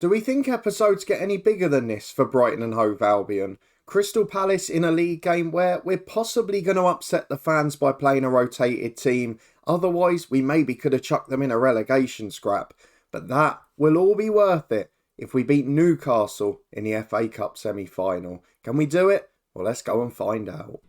Do we think episodes get any bigger than this for Brighton and Hove Albion? Crystal Palace in a league game where we're possibly going to upset the fans by playing a rotated team. Otherwise, we maybe could have chucked them in a relegation scrap. But that will all be worth it if we beat Newcastle in the FA Cup semi-final. Can we do it? Well, let's go and find out.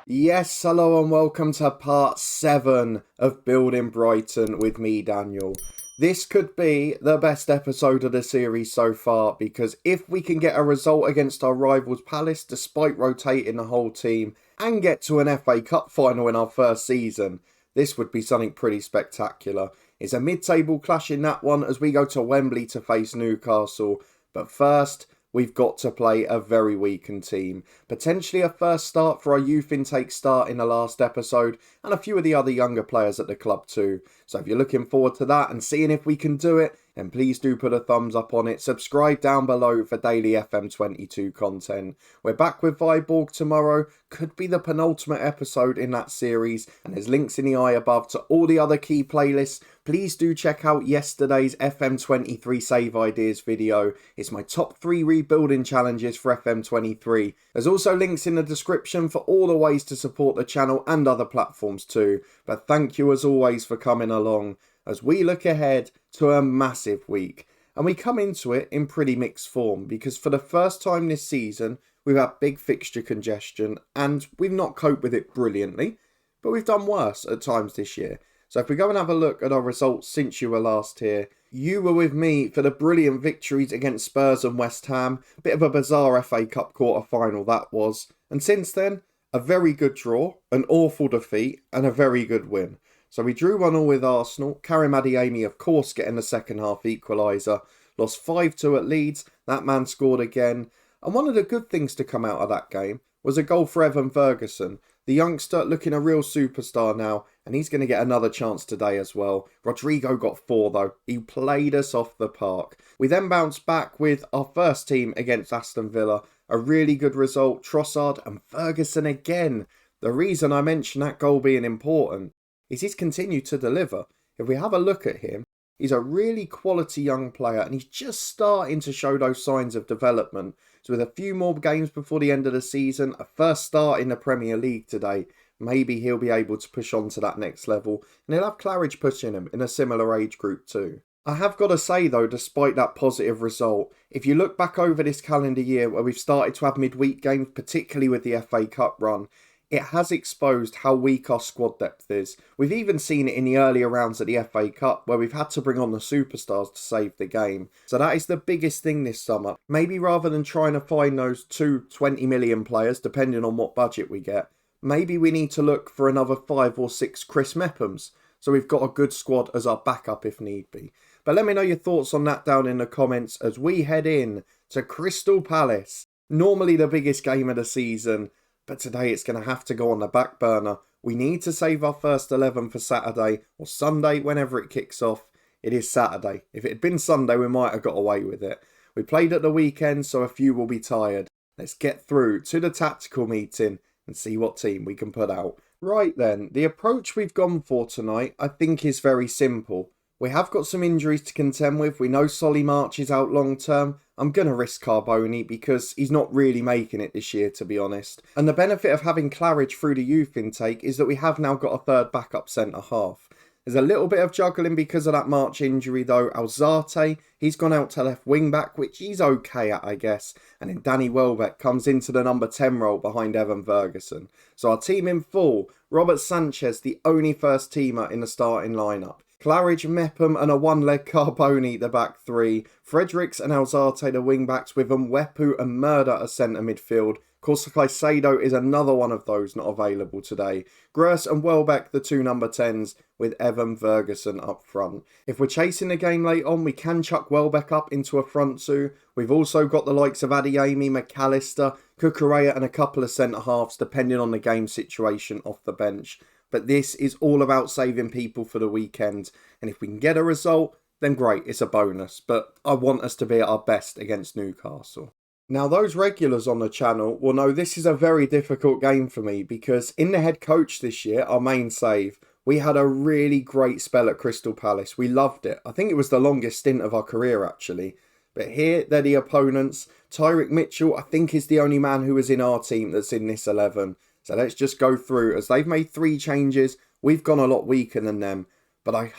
Yes, hello and welcome to part 7 of Building Brighton with me, Daniel. This could be the best episode of the series so far, because if we can get a result against our rivals Palace despite rotating the whole team and get to an FA Cup final in our first season, this would be something pretty spectacular. It's a mid-table clash in that one as we go to Wembley to face Newcastle, but first we've got to play a very weakened team. Potentially a first start for our youth intake start in the last episode, and a few of the other younger players at the club too. So if you're looking forward to that and seeing if we can do it, then please do put a thumbs up on it. Subscribe down below for daily FM22 content. We're back with Viborg tomorrow. Could be the penultimate episode in that series, and there's links in the eye above to all the other key playlists. Please do check out yesterday's FM23 Save Ideas video. It's my top 3 rebuilding challenges for FM23. There's also links in the description for all the ways to support the channel and other platforms too. But thank you as always for coming along as we look ahead to a massive week. And we come into it in pretty mixed form, because for the first time this season, we've had big fixture congestion and we've not coped with it brilliantly, but we've done worse at times this year. So if we go and have a look at our results since you were last here, you were with me for the brilliant victories against Spurs and West Ham. Bit of a bizarre FA Cup quarter-final that was. And since then, a very good draw, an awful defeat, and a very good win. So we drew 1-1 with Arsenal. Karim Adeyemi, of course, getting the second half equaliser. Lost 5-2 at Leeds. That man scored again. And one of the good things to come out of that game was a goal for Evan Ferguson. The youngster looking a real superstar now, and he's going to get another chance today as well. Rodrigo got 4 though. He played us off the park. We then bounced back with our first team against Aston Villa. A really good result. Trossard and Ferguson again. The reason I mention that goal being important is he's continued to deliver. If we have a look at him, he's a really quality young player and he's just starting to show those signs of development. So with a few more games before the end of the season, a first start in the Premier League today, maybe he'll be able to push on to that next level, and he'll have Claridge pushing him in a similar age group too. I have got to say though, despite that positive result, if you look back over this calendar year where we've started to have midweek games, particularly with the FA Cup run, it has exposed how weak our squad depth is. We've even seen it in the earlier rounds of the FA Cup where we've had to bring on the superstars to save the game. So that is the biggest thing this summer. Maybe rather than trying to find those 20 million players, depending on what budget we get, maybe we need to look for another 5 or 6 Chris Mephams. So we've got a good squad as our backup if need be. But let me know your thoughts on that down in the comments as we head in to Crystal Palace. Normally the biggest game of the season, but today it's going to have to go on the back burner. We need to save our first 11 for Saturday or Sunday, whenever it kicks off. It is Saturday. If it had been Sunday, we might have got away with it. We played at the weekend, so a few will be tired. Let's get through to the tactical meeting and see what team we can put out. Right then, the approach we've gone for tonight, I think, is very simple. We have got some injuries to contend with. We know Solly March is out long term. I'm going to risk Carboni because he's not really making it this year, to be honest. And the benefit of having Claridge through the youth intake is that we have now got a third backup centre half. There's a little bit of juggling because of that March injury though. Alzate, he's gone out to left wing back, which he's okay at, I guess. And then Danny Welbeck comes into the number 10 role behind Evan Ferguson. So our team in full. Robert Sanchez, the only first teamer in the starting lineup. Claridge, Mepham and a one-leg Carboni, the back 3. Fredericks and Alzate, the wing-backs, with Mwepu and Murder as centre midfield. Of course, Caicedo is another one of those not available today. Gross and Welbeck, the 2 number 10s, with Evan Ferguson up front. If we're chasing the game late on, we can chuck Welbeck up into a front 2. We've also got the likes of Adeyemi, McAllister, Cucurella and a couple of centre-halves, depending on the game situation off the bench. But this is all about saving people for the weekend. And if we can get a result, then great, it's a bonus. But I want us to be at our best against Newcastle. Now, those regulars on the channel will know this is a very difficult game for me because in the head coach this year, our main save, We had a really great spell at Crystal Palace. We loved it. I think it was the longest stint of our career, actually. But here, they're the opponents. Tyrick Mitchell, I think, is the only man who was in our team that's in this 11. So let's just go through. As they've made 3 changes, we've gone a lot weaker than them. But I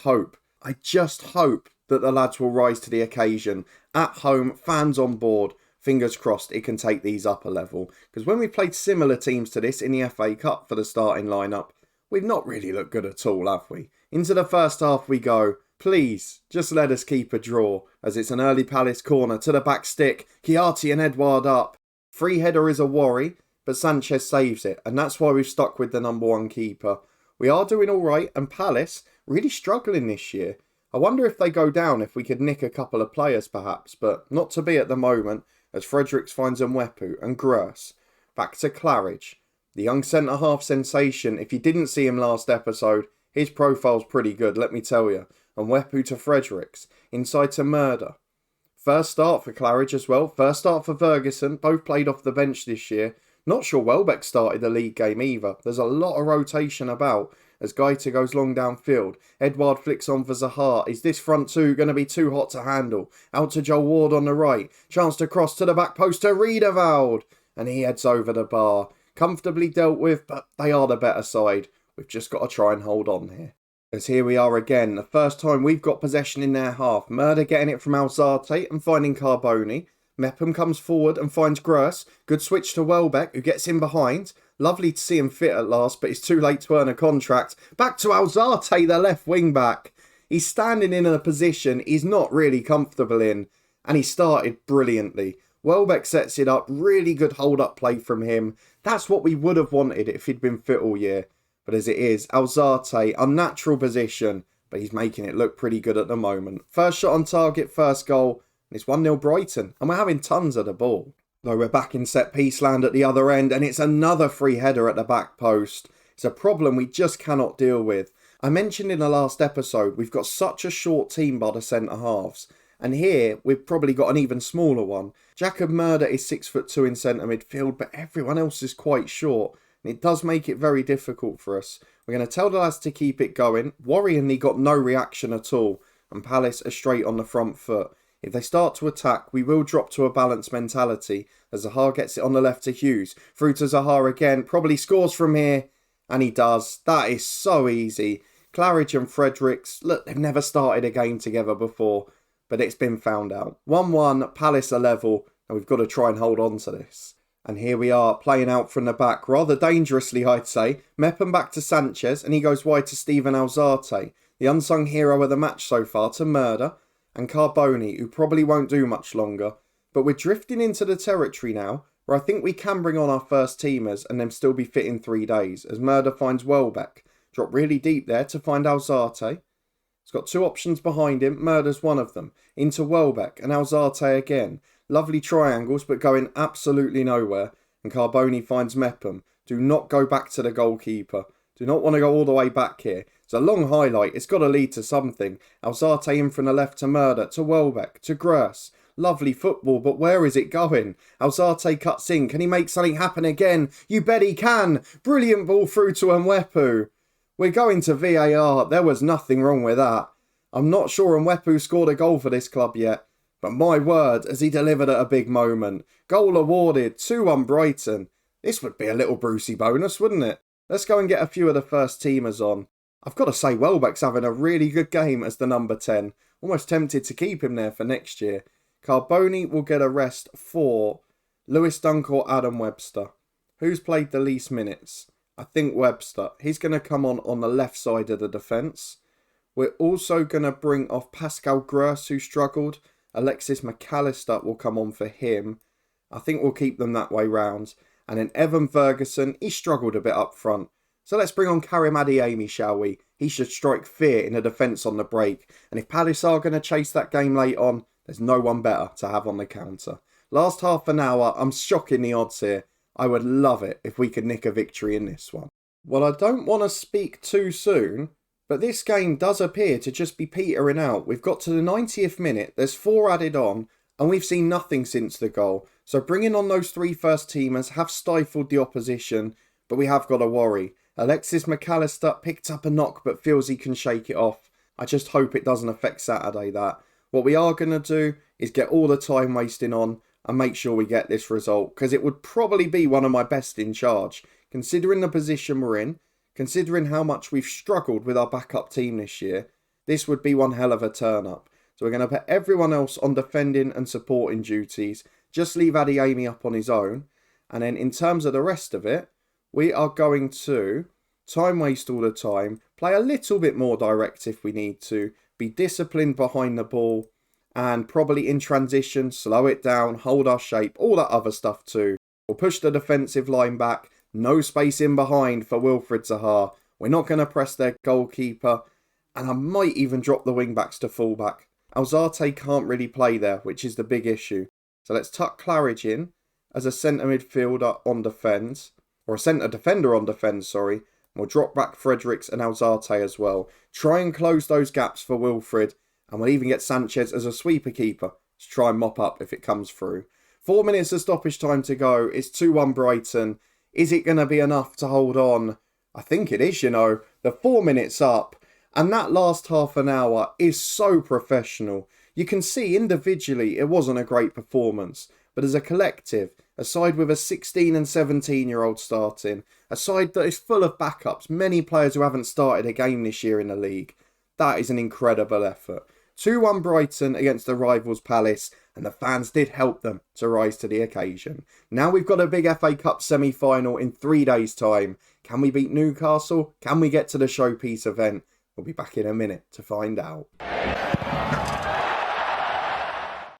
just hope that the lads will rise to the occasion. At home, fans on board. Fingers crossed it can take these up a level. Because when we played similar teams to this in the FA Cup for the starting lineup, we've not really looked good at all, have we? Into the first half we go. Please, just let us keep a draw, as it's an early Palace corner to the back stick. Chiati and Edouard up. Free header is a worry, but Sanchez saves it, and that's why we've stuck with the number 1 keeper. We are doing alright, and Palace really struggling this year. I wonder if they go down, if we could nick a couple of players perhaps, but not to be at the moment, as Fredericks finds Mwepu and Gross. Back to Claridge. The young centre-half sensation. If you didn't see him last episode, his profile's pretty good, let me tell you. And Mwepu to Fredericks. Inside to Murder. First start for Claridge as well. First start for Ferguson. Both played off the bench this year. Not sure Welbeck started the league game either. There's a lot of rotation about as Gaeta goes long downfield. Edouard flicks on for Zaha. Is this front 2 going to be too hot to handle? Out to Joel Ward on the right. Chance to cross to the back post to Riedewald. And he heads over the bar. Comfortably dealt with, but they are the better side. We've just got to try and hold on here. As here we are again, the first time we've got possession in their half. Murder getting it from Alzate and finding Carboni. Mepham comes forward and finds Gross. Good switch to Welbeck, who gets in behind. Lovely to see him fit at last, but it's too late to earn a contract. Back to Alzate, the left wing back. He's standing in a position he's not really comfortable in, and he started brilliantly. Welbeck sets it up, really good hold-up play from him. That's what we would have wanted if he'd been fit all year. But as it is, Alzate, unnatural position, but he's making it look pretty good at the moment. First shot on target, first goal, and it's 1-0 Brighton, and we're having tons of the ball. Though we're back in set-piece land at the other end, and it's another free header at the back post. It's a problem we just cannot deal with. I mentioned in the last episode, we've got such a short team by the centre-halves. And here, we've probably got an even smaller one. Jacob Murder is 6'2" in centre midfield, but everyone else is quite short. And it does make it very difficult for us. We're going to tell the lads to keep it going. Worryingly got no reaction at all. And Palace are straight on the front foot. If they start to attack, we will drop to a balanced mentality. As Zaha gets it on the left to Hughes. Through to Zaha again. Probably scores from here. And he does. That is so easy. Claridge and Fredericks. Look, they've never started a game together before. But it's been found out. 1-1, Palace are level. And we've got to try and hold on to this. And here we are, playing out from the back, rather dangerously, I'd say. Mepham back to Sanchez, and he goes wide to Steven Alzate. The unsung hero of the match so far to Murder. And Carboni, who probably won't do much longer. But we're drifting into the territory now, where I think we can bring on our first teamers and them still be fit in 3 days, as Murder finds Welbeck. Drop really deep there to find Alzate. He's got 2 options behind him, Murder's one of them. Into Welbeck, and Alzate again. Lovely triangles, but going absolutely nowhere. And Carboni finds Mepham. Do not go back to the goalkeeper. Do not want to go all the way back here. It's a long highlight. It's got to lead to something. Alzate in from the left to Murder, to Welbeck, to Gross. Lovely football, but where is it going? Alzate cuts in. Can he make something happen again? You bet he can. Brilliant ball through to Mwepu. We're going to VAR. There was nothing wrong with that. I'm not sure Mwepu scored a goal for this club yet. But my word, has he delivered at a big moment. Goal awarded, 2-1 Brighton. This would be a little Brucey bonus, wouldn't it? Let's go and get a few of the first teamers on. I've got to say, Welbeck's having a really good game as the number 10. Almost tempted to keep him there for next year. Carboni will get a rest for Lewis Dunk or Adam Webster. Who's played the least minutes? I think Webster. He's going to come on the left side of the defence. We're also going to bring off Pascal Gross, who struggled. Alexis McAllister will come on for him. I think we'll keep them that way round. And then Evan Ferguson, he struggled a bit up front. So let's bring on Karim Adeyemi, shall we? He should strike fear in the defence on the break. And if Palace are going to chase that game late on, there's no one better to have on the counter. Last half an hour, I'm shocking the odds here. I would love it if we could nick a victory in this one. Well, I don't want to speak too soon, but this game does appear to just be petering out. We've got to the 90th minute, there's 4 added on, and we've seen nothing since the goal. So bringing on those 3 first teamers have stifled the opposition, but we have got to worry. Alexis McAllister picked up a knock but feels he can shake it off. I just hope it doesn't affect Saturday, that. What we are going to do is get all the time wasting on and make sure we get this result, because it would probably be one of my best in charge, considering the position we're in, considering how much we've struggled with our backup team this year. This would be one hell of a turn-up. So we're going to put everyone else on defending and supporting duties, just leave Adeyemi up on his own, and then in terms of the rest of it, we are going to time waste all the time, play a little bit more direct if we need to, be disciplined behind the ball, and probably in transition, slow it down, hold our shape, all that other stuff too. We'll push the defensive line back, no space in behind for Wilfried Zaha. We're not going to press their goalkeeper, and I might even drop the wing-backs to full-back. Alzate can't really play there, which is the big issue. So let's tuck Claridge in as a centre midfielder on defence, or a centre defender on defence, sorry. We'll drop back Fredericks and Alzate as well. Try and close those gaps for Wilfried, and we'll even get Sanchez as a sweeper keeper to try and mop up if it comes through. 4 minutes of stoppage time to go. It's 2-1 Brighton. Is it going to be enough to hold on? I think it is, you know. The 4 minutes up, and that last half an hour is so professional. You can see individually it wasn't a great performance, but as a collective, a side with a 16 and 17-year-old starting, a side that is full of backups, many players who haven't started a game this year in the league. That is an incredible effort. 2-1 Brighton against the rivals Palace, and the fans did help them to rise to the occasion. Now we've got a big FA Cup semi-final in 3 days' time. Can we beat Newcastle? Can we get to the showpiece event? We'll be back in a minute to find out.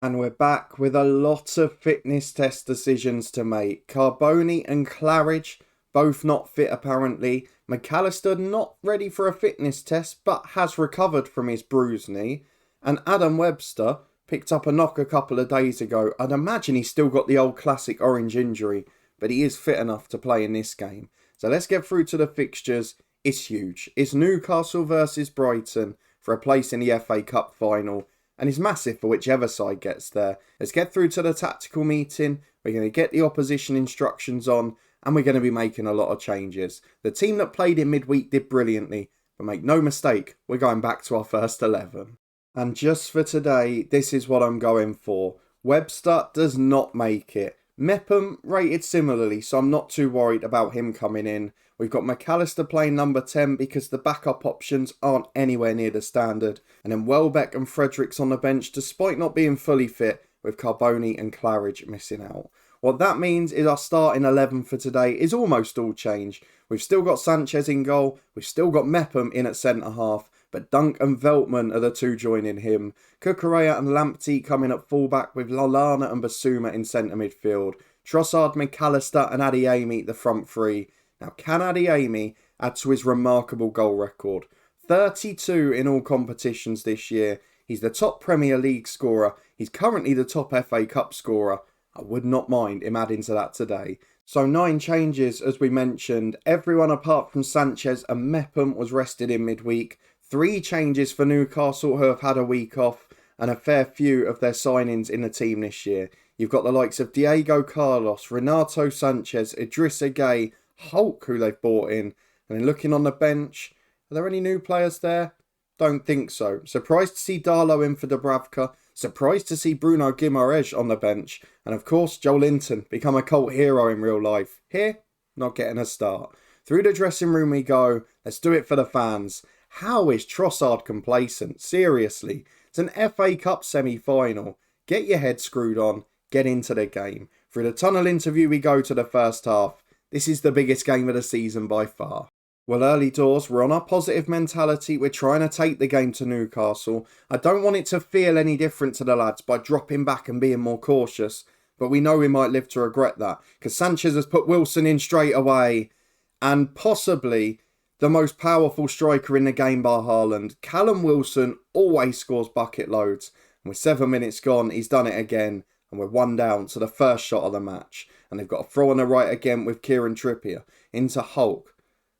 And we're back with a lot of fitness test decisions to make. Carboni and Claridge, both not fit apparently. McAllister not ready for a fitness test, but has recovered from his bruised knee. And Adam Webster picked up a knock a couple of days ago. I'd imagine he's still got the old classic orange injury, but he is fit enough to play in this game. So let's get through to the fixtures. It's huge. It's Newcastle versus Brighton for a place in the FA Cup final. And it's massive for whichever side gets there. Let's get through to the tactical meeting. We're going to get the opposition instructions on, and we're going to be making a lot of changes. The team that played in midweek did brilliantly, but make no mistake, we're going back to our first 11. And just for today, this is what I'm going for. Webster does not make it. Mepham rated similarly, so I'm not too worried about him coming in. We've got McAllister playing number 10 because the backup options aren't anywhere near the standard. And then Welbeck and Fredericks on the bench despite not being fully fit, with Carboni and Claridge missing out. What that means is our starting 11 for today is almost all changed. We've still got Sanchez in goal, we've still got Mepham in at centre half, but Dunk and Veltman are the two joining him. Cucurella and Lamptey coming at fullback with Lallana and Basuma in centre midfield. Trossard, McAllister and Adeyemi the front three. Now, can Adeyemi add to his remarkable goal record? 32 in all competitions this year. He's the top Premier League scorer. He's currently the top FA Cup scorer. I would not mind him adding to that today. So 9 changes, as we mentioned. Everyone apart from Sanchez and Mepham was rested in midweek. 3 changes for Newcastle, who have had a week off, and a fair few of their signings in the team this year. You've got the likes of Diego Carlos, Renato Sanchez, Idrissa Gueye, Hulk, who they've bought in. And then looking on the bench, are there any new players there? Don't think so. Surprised to see Darlow in for Dubravka. Surprised to see Bruno Guimaraes on the bench. And of course, Joe Linton become a cult hero in real life. Here, not getting a start. Through the dressing room we go. Let's do it for the fans. How is Trossard complacent? Seriously. It's an FA Cup semi-final. Get your head screwed on. Get into the game. Through the tunnel interview we go to the first half. This is the biggest game of the season by far. Well, early doors, we're on our positive mentality. We're trying to take the game to Newcastle. I don't want it to feel any different to the lads by dropping back and being more cautious. But we know we might live to regret that. Because Sanchez has put Wilson in straight away. And possibly the most powerful striker in the game bar Haaland. Callum Wilson always scores bucket loads. And with 7 minutes gone, he's done it again. And we're 1 down to the first shot of the match. And they've got a throw on the right again with Kieran Trippier. Into Hulk.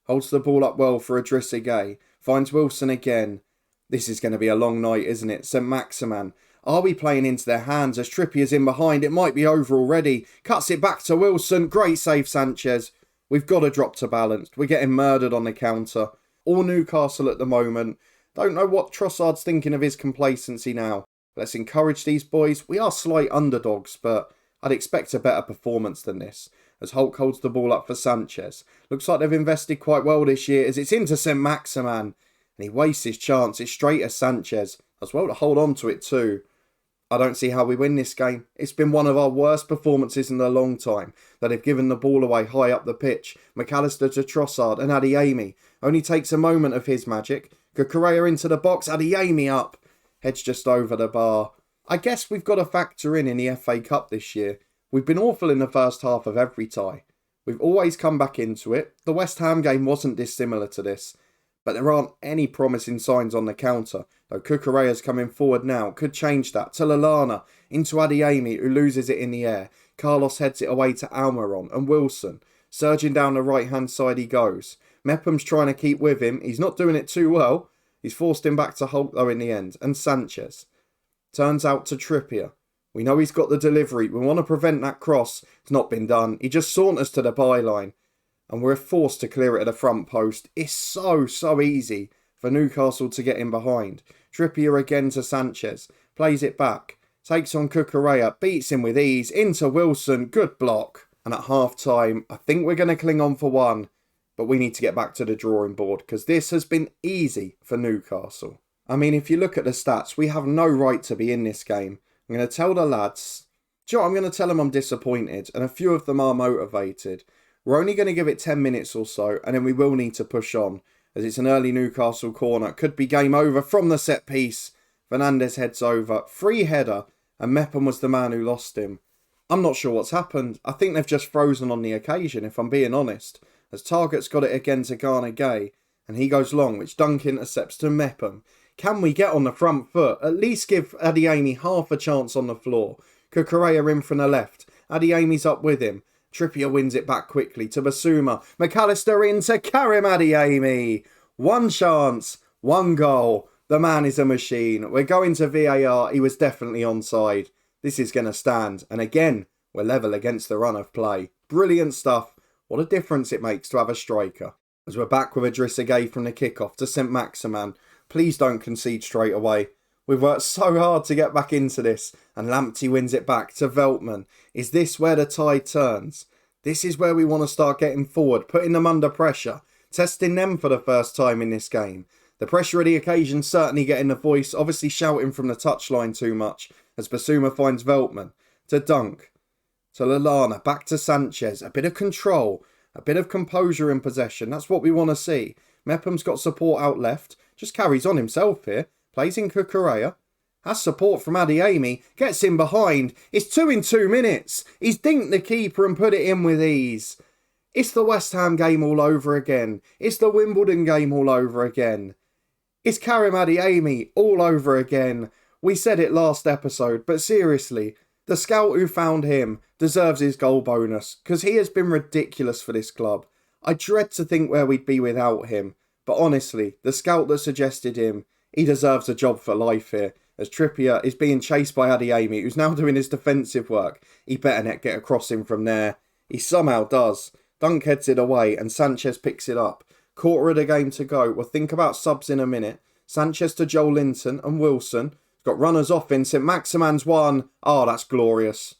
Holds the ball up well for Idrissa Gueye. Finds Wilson again. This is going to be a long night, isn't it? St. Maximan. Are we playing into their hands as Trippier's in behind? It might be over already. Cuts it back to Wilson. Great save, Sanchez. We've got to drop to balanced. We're getting murdered on the counter. All Newcastle at the moment. Don't know what Trossard's thinking of his complacency now. Let's encourage these boys. We are slight underdogs, but I'd expect a better performance than this. As Hulk holds the ball up for Sanchez. Looks like they've invested quite well this year as it's into St. Maximan. And he wastes his chance. It's straight at Sanchez. As well to hold on to it too. I don't see how we win this game. It's been one of our worst performances in a long time. That have given the ball away high up the pitch. McAllister to Trossard and Adeyemi. Only takes a moment of his magic. Cucurella into the box. Adeyemi up. Heads just over the bar. I guess we've got to factor in the FA Cup this year. We've been awful in the first half of every tie. We've always come back into it. The West Ham game wasn't dissimilar to this. But there aren't any promising signs on the counter. Though Cucurella's coming forward now. Could change that. To Lallana. Into Adeyemi, who loses it in the air. Carlos heads it away to Almiron and Wilson. Surging down the right-hand side he goes. Mepham's trying to keep with him. He's not doing it too well. He's forced him back to Hulk though in the end. And Sanchez. Turns out to Trippier. We know he's got the delivery. We want to prevent that cross. It's not been done. He just saunters to the byline. And we're forced to clear it at the front post. It's so easy for Newcastle to get in behind. Trippier again to Sanchez. Plays it back. Takes on Cucurella. Beats him with ease. Into Wilson. Good block. And at half time, I think we're going to cling on for one. But we need to get back to the drawing board. Because this has been easy for Newcastle. I mean, if you look at the stats, we have no right to be in this game. I'm going to tell the lads. Do you know what? I'm going to tell them I'm disappointed. And a few of them are motivated. We're only going to give it 10 minutes or so, and then we will need to push on, as it's an early Newcastle corner. Could be game over from the set piece. Fernandes heads over. Free header, and Mepham was the man who lost him. I'm not sure what's happened. I think they've just frozen on the occasion, if I'm being honest. As Target's got it again to Garner Gay, and he goes long, which Dunk intercepts to Mepham. Can we get on the front foot? At least give Adeyemi half a chance on the floor. Cucurella in from the left. Adeyemi's up with him. Trippier wins it back quickly to Basuma. McAllister in to Karim Adeyemi. One chance, one goal. The man is a machine. We're going to VAR. He was definitely onside. This is going to stand. And again, we're level against the run of play. Brilliant stuff. What a difference it makes to have a striker. As we're back with Idrissa Gueye from the kickoff to St. Maximan. Please don't concede straight away. We've worked so hard to get back into this. And Lamptey wins it back to Veltman. Is this where the tide turns? This is where we want to start getting forward, putting them under pressure, testing them for the first time in this game. The pressure of the occasion certainly getting the voice, obviously shouting from the touchline too much, as Basuma finds Veltman. To Dunk. To Lallana. Back to Sanchez. A bit of control. A bit of composure in possession. That's what we want to see. Mepham's got support out left. Just carries on himself here. Plays in Cucurella. Has support from Adeyemi. Gets in behind. It's 2 in 2 minutes. He's dinked the keeper and put it in with ease. It's the West Ham game all over again. It's the Wimbledon game all over again. It's Karim Adeyemi all over again. We said it last episode, but seriously, the scout who found him deserves his goal bonus because he has been ridiculous for this club. I dread to think where we'd be without him. But honestly, the scout that suggested him, he deserves a job for life here. As Trippier is being chased by Adeyemi, who's now doing his defensive work. He better not get across him from there. He somehow does. Dunk heads it away and Sanchez picks it up. Quarter of the game to go. We'll think about subs in a minute. Sanchez to Joel Linton and Wilson. Got runners off in. St. Maximan's one. Oh, that's glorious.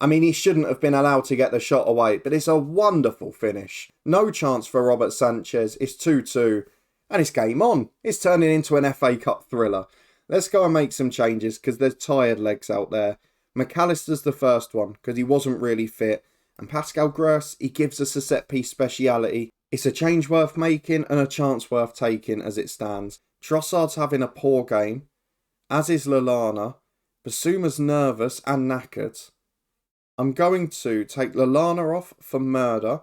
I mean, he shouldn't have been allowed to get the shot away, but it's a wonderful finish. No chance for Robert Sanchez. It's 2-2. And it's game on. It's turning into an FA Cup thriller. Let's go and make some changes because there's tired legs out there. McAllister's the first one because he wasn't really fit. And Pascal Gross, he gives us a set-piece speciality. It's a change worth making and a chance worth taking as it stands. Trossard's having a poor game, as is Lallana. Basuma's nervous and knackered. I'm going to take Lallana off for murder.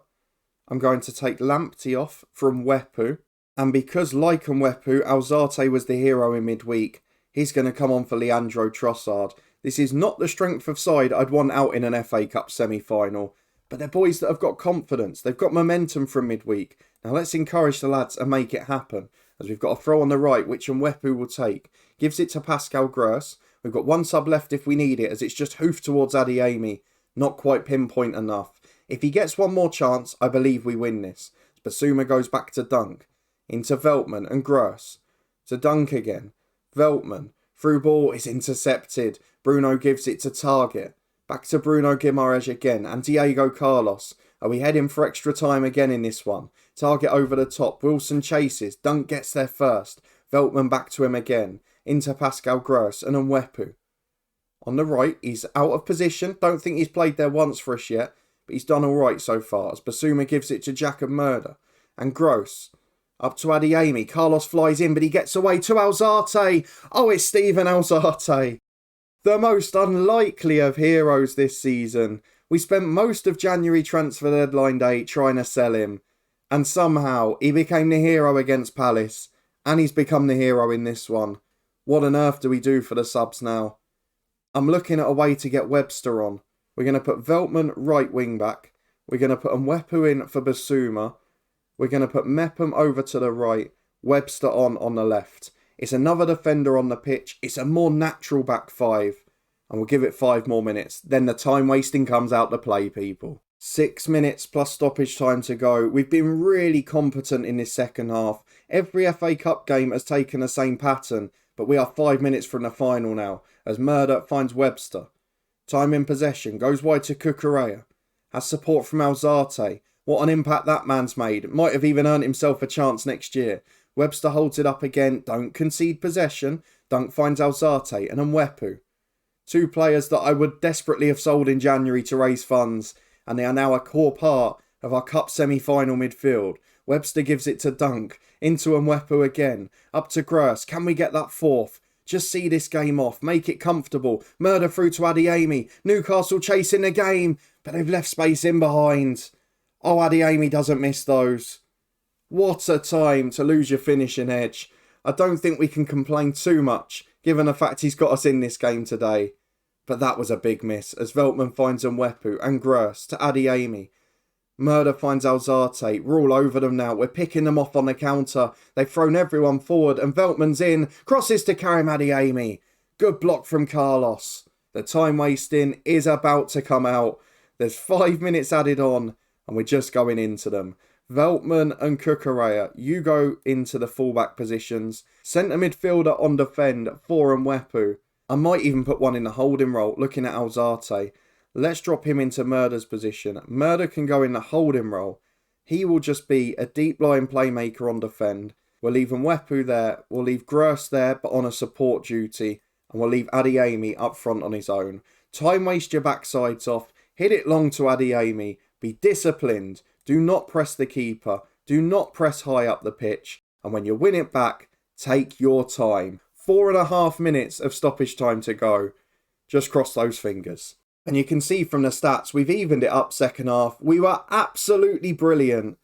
I'm going to take Lamptey off from Wepu. And because, like Wepu, Alzate was the hero in midweek, he's going to come on for Leandro Trossard. This is not the strength of side I'd want out in an FA Cup semi-final. But they're boys that have got confidence. They've got momentum from midweek. Now let's encourage the lads and make it happen. As we've got a throw on the right, which Wepu will take. Gives it to Pascal Gross. We've got one sub left if we need it, as it's just hoofed towards Adeyemi. Not quite pinpoint enough. If he gets one more chance, I believe we win this. Basuma goes back to Dunk. Into Veltman and Gross. To Dunk again. Veltman. Through ball is intercepted. Bruno gives it to Target. Back to Bruno Guimaraes again. And Diego Carlos. Are we heading for extra time again in this one? Target over the top. Wilson chases. Dunk gets there first. Veltman back to him again. Into Pascal Gross and Mwepu. On the right, he's out of position. Don't think he's played there once for us yet. But he's done alright so far as Basuma gives it to Jacob Murder. And Gross. Up to Adeyemi. Carlos flies in, but he gets away to Alzate. Oh, it's Steven Alzate. The most unlikely of heroes this season. We spent most of January transfer deadline day trying to sell him. And somehow, he became the hero against Palace. And he's become the hero in this one. What on earth do we do for the subs now? I'm looking at a way to get Webster on. We're going to put Veltman right wing back. We're going to put Mwepu in for Basuma. We're going to put Mepham over to the right. Webster on the left. It's another defender on the pitch. It's a more natural back five. And we'll give it 5 more minutes. Then the time wasting comes out to play, people. 6 minutes plus stoppage time to go. We've been really competent in this second half. Every FA Cup game has taken the same pattern. But we are 5 minutes from the final now. As Murder finds Webster. Time in possession. Goes wide to Cucurella. Has support from Alzate. What an impact that man's made. Might have even earned himself a chance next year. Webster holds it up again. Don't concede possession. Dunk finds Alzate and Mwepu. 2 players that I would desperately have sold in January to raise funds. And they are now a core part of our cup semi-final midfield. Webster gives it to Dunk. Into Mwepu again. Up to Gross. Can we get that 4th? Just see this game off. Make it comfortable. Murder through to Adeyemi. Newcastle chasing the game. But they've left space in behind. Oh, Adeyemi doesn't miss those. What a time to lose your finishing edge. I don't think we can complain too much, given the fact he's got us in this game today. But that was a big miss, as Veltman finds Mwepu and Gross to Adeyemi. Murder finds Alzate. We're all over them now. We're picking them off on the counter. They've thrown everyone forward and Veltman's in. Crosses to Karim Adeyemi. Good block from Carlos. The time wasting is about to come out. There's 5 minutes added on. And we're just going into them. Veltman and Cucurella, you go into the fullback positions. Centre midfielder on defend for Mwepu. I might even put one in the holding role, looking at Alzate. Let's drop him into Murder's position. Murder can go in the holding role. He will just be a deep line playmaker on defend. We'll leave Mwepu there. We'll leave Gross there, but on a support duty. And we'll leave Adeyemi up front on his own. Time waste your backsides off. Hit it long to Adeyemi. Be disciplined. Do not press the keeper. Do not press high up the pitch. And when you win it back, take your time. 4.5 minutes of stoppage time to go. Just cross those fingers. And you can see from the stats, we've evened it up second half. We were absolutely brilliant.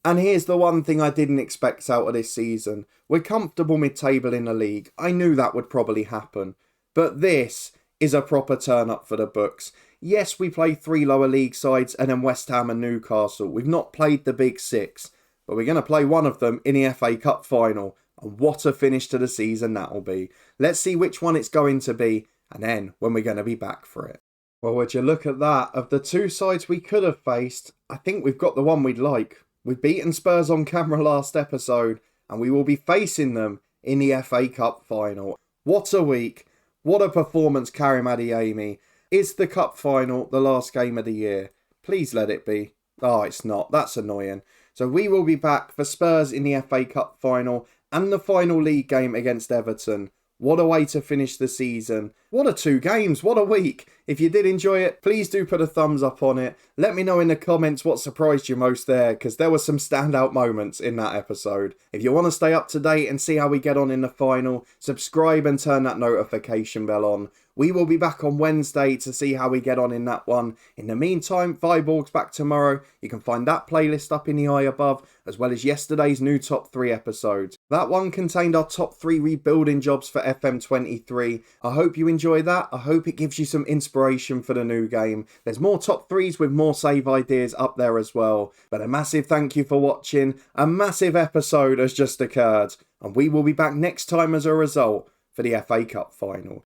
And here's the one thing I didn't expect out of this season. We're comfortable mid-table in the league. I knew that would probably happen. But this is a proper turn up for the books. Yes, we play 3 lower league sides and then West Ham and Newcastle. We've not played the big 6, but we're going to play one of them in the FA Cup final. And what a finish to the season that'll be. Let's see which one it's going to be and then when we're going to be back for it. Well, would you look at that? Of the 2 sides we could have faced, I think we've got the one we'd like. We've beaten Spurs on camera last episode and we will be facing them in the FA Cup final. What a week. What a performance, Karim Adeyemi. Is the cup final the last game of the year? Please let it be. Oh, it's not. That's annoying. So we will be back for Spurs in the FA Cup final and the final league game against Everton. What a way to finish the season. What a 2 games. What a week. If you did enjoy it, please do put a thumbs up on it. Let me know in the comments what surprised you most there, because there were some standout moments in that episode. If you want to stay up to date and see how we get on in the final, subscribe and turn that notification bell on. We will be back on Wednesday to see how we get on in that one. In the meantime, Viborg's back tomorrow. You can find that playlist up in the eye above, as well as yesterday's new top 3 episodes. That one contained our top 3 rebuilding jobs for FM23. I hope you enjoy that. I hope it gives you some inspiration for the new game. There's more top 3s with more save ideas up there as well. But a massive thank you for watching. A massive episode has just occurred. And we will be back next time as a result for the FA Cup final.